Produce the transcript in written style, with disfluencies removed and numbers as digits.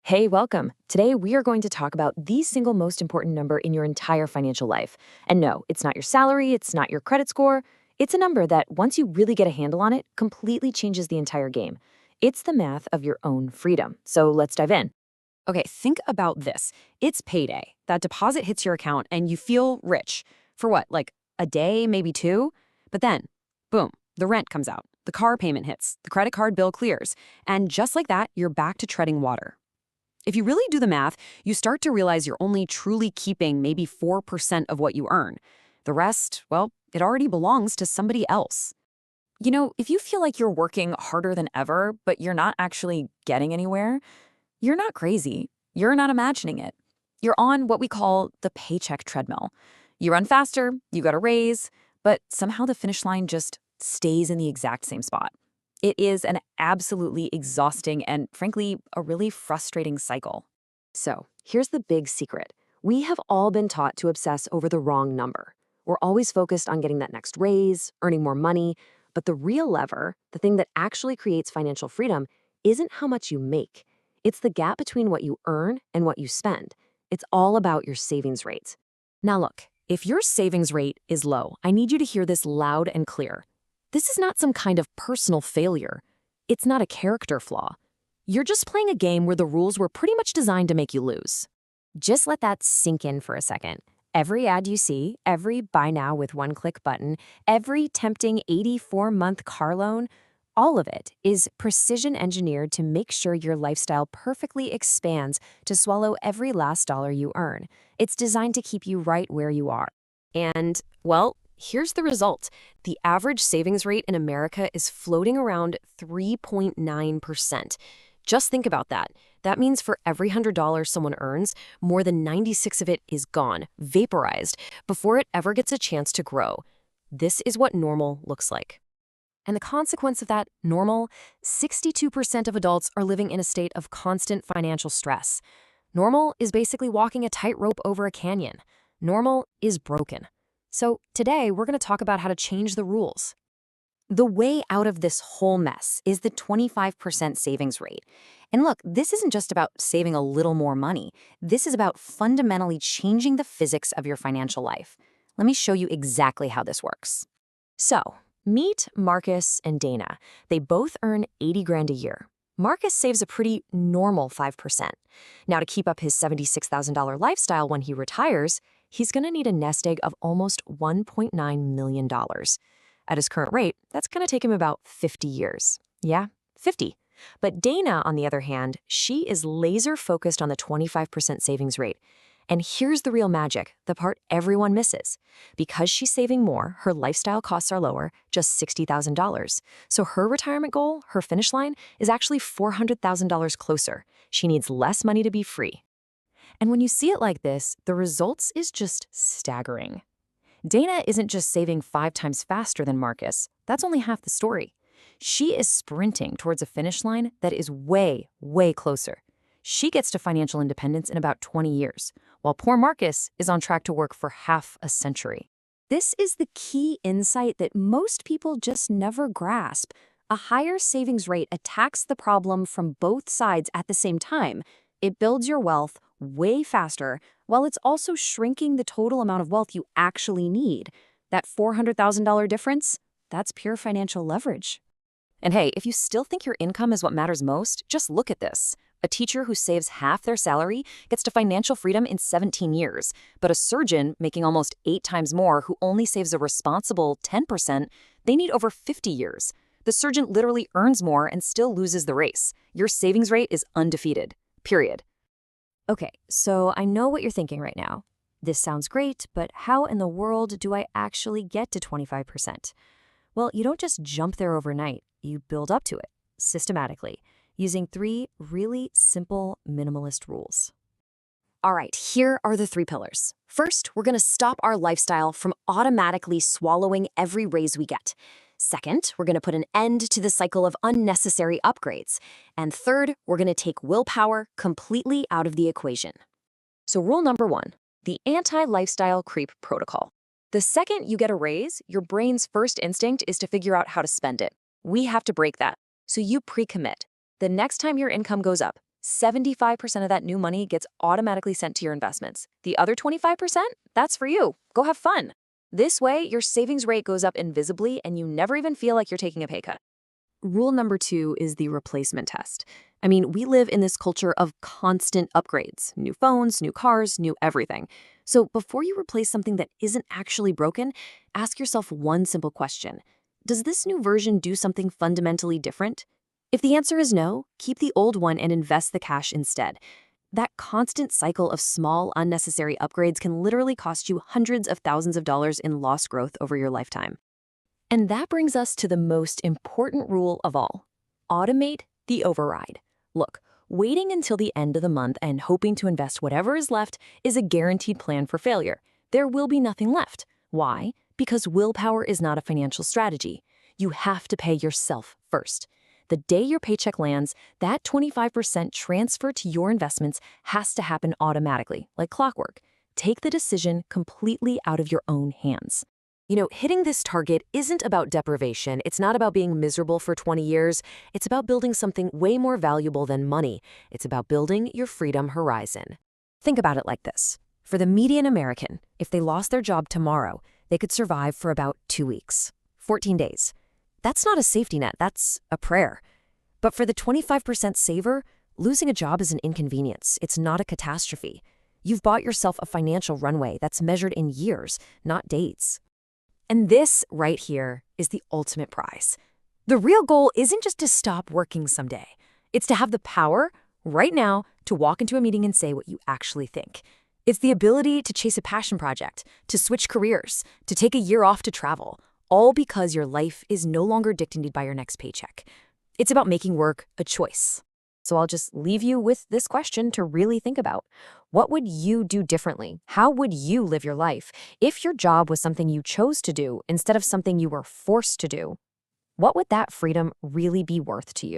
Hey, welcome. Today we are going to talk about the single most important number in your entire financial life. And no, it's not your salary, it's not your credit score. It's a number that, once you really get a handle on it, completely changes the entire game. It's the math of your own freedom. So let's dive in. Okay, think about this. It's payday. That deposit hits your account and you feel rich. For what, like a day, maybe two? But then, boom, the rent comes out, the car payment hits, the credit card bill clears, and just like that, you're back to treading water. If you really do the math, you start to realize you're only truly keeping maybe 4% of what you earn. The rest, well, it already belongs to somebody else. If you feel like you're working harder than ever, but you're not actually getting anywhere, you're not crazy. You're not imagining it. You're on what we call the paycheck treadmill. You run faster, you got a raise, but somehow the finish line just stays in the exact same spot. It is an absolutely exhausting and, frankly, a really frustrating cycle. So, here's the big secret. We have all been taught to obsess over the wrong number. We're always focused on getting that next raise, earning more money, but the real lever, the thing that actually creates financial freedom, isn't how much you make. It's the gap between what you earn and what you spend. It's all about your savings rate. Now look, if your savings rate is low, I need you to hear this loud and clear. This is not some kind of personal failure. It's not a character flaw. You're just playing a game where the rules were pretty much designed to make you lose. Just let that sink in for a second. Every ad you see, every buy now with one click button, every tempting 84-month car loan, all of it is precision engineered to make sure your lifestyle perfectly expands to swallow every last dollar you earn. It's designed to keep you right where you are. And, well, here's the result. The average savings rate in America is floating around 3.9%. Just think about that. That means for every $100 someone earns, more than 96 of it is gone, vaporized, before it ever gets a chance to grow. This is what normal looks like. And the consequence of that normal, 62% of adults are living in a state of constant financial stress. Normal is basically walking a tightrope over a canyon. Normal is broken. So today, we're going to talk about how to change the rules. The way out of this whole mess is the 25% savings rate. And look, this isn't just about saving a little more money. This is about fundamentally changing the physics of your financial life. Let me show you exactly how this works. So, meet Marcus and Dana. They both earn 80 grand a year. Marcus saves a pretty normal 5%. Now, to keep up his $76,000 lifestyle when he retires, he's going to need a nest egg of almost $1.9 million. At his current rate, that's going to take him about 50 years. Yeah, 50. But Dana, on the other hand, she is laser focused on the 25% savings rate. And here's the real magic, the part everyone misses. Because she's saving more, her lifestyle costs are lower, just $60,000. So her retirement goal, her finish line, is actually $400,000 closer. She needs less money to be free. And when you see it like this, the results is just staggering. Dana isn't just saving 5 times faster than Marcus. That's only half the story. She is sprinting towards a finish line that is way, way closer. She gets to financial independence in about 20 years, while poor Marcus is on track to work for half a century. This is the key insight that most people just never grasp. A higher savings rate attacks the problem from both sides at the same time. It builds your wealth way faster, while it's also shrinking the total amount of wealth you actually need. That $400,000 difference, that's pure financial leverage. And hey, if you still think your income is what matters most, just look at this. A teacher who saves half their salary gets to financial freedom in 17 years, but a surgeon making almost 8 times more who only saves a responsible 10%, they need over 50 years. The surgeon literally earns more and still loses the race. Your savings rate is undefeated. Period. Okay, so I know what you're thinking right now. This sounds great, but how in the world do I actually get to 25%? Well, you don't just jump there overnight. You build up to it, systematically, using 3 really simple minimalist rules. All right, here are the 3 pillars. First, we're going to stop our lifestyle from automatically swallowing every raise we get. Second, we're going to put an end to the cycle of unnecessary upgrades. And third, we're going to take willpower completely out of the equation. So rule number 1, the anti-lifestyle creep protocol. The second you get a raise, your brain's first instinct is to figure out how to spend it. We have to break that. So you pre-commit. The next time your income goes up, 75% of that new money gets automatically sent to your investments. The other 25%, that's for you. Go have fun. This way, your savings rate goes up invisibly and you never even feel like you're taking a pay cut. Rule number 2 is the replacement test. I mean, we live in this culture of constant upgrades, new phones, new cars, new everything. So before you replace something that isn't actually broken, ask yourself one simple question. Does this new version do something fundamentally different? If the answer is no, keep the old one and invest the cash instead. That constant cycle of small, unnecessary upgrades can literally cost you hundreds of thousands of dollars in lost growth over your lifetime. And that brings us to the most important rule of all. Automate the override. Look, waiting until the end of the month and hoping to invest whatever is left is a guaranteed plan for failure. There will be nothing left. Why? Because willpower is not a financial strategy. You have to pay yourself first. The day your paycheck lands, that 25% transfer to your investments has to happen automatically, like clockwork. Take the decision completely out of your own hands. Hitting this target isn't about deprivation. It's not about being miserable for 20 years. It's about building something way more valuable than money. It's about building your freedom horizon. Think about it like this. For the median American, if they lost their job tomorrow, they could survive for about 2 weeks, 14 days. That's not a safety net, that's a prayer. But for the 25% saver, losing a job is an inconvenience. It's not a catastrophe. You've bought yourself a financial runway that's measured in years, not days. And this right here is the ultimate prize. The real goal isn't just to stop working someday. It's to have the power, right now, to walk into a meeting and say what you actually think. It's the ability to chase a passion project, to switch careers, to take a year off to travel, all because your life is no longer dictated by your next paycheck. It's about making work a choice. So I'll just leave you with this question to really think about. What would you do differently? How would you live your life if your job was something you chose to do instead of something you were forced to do? What would that freedom really be worth to you?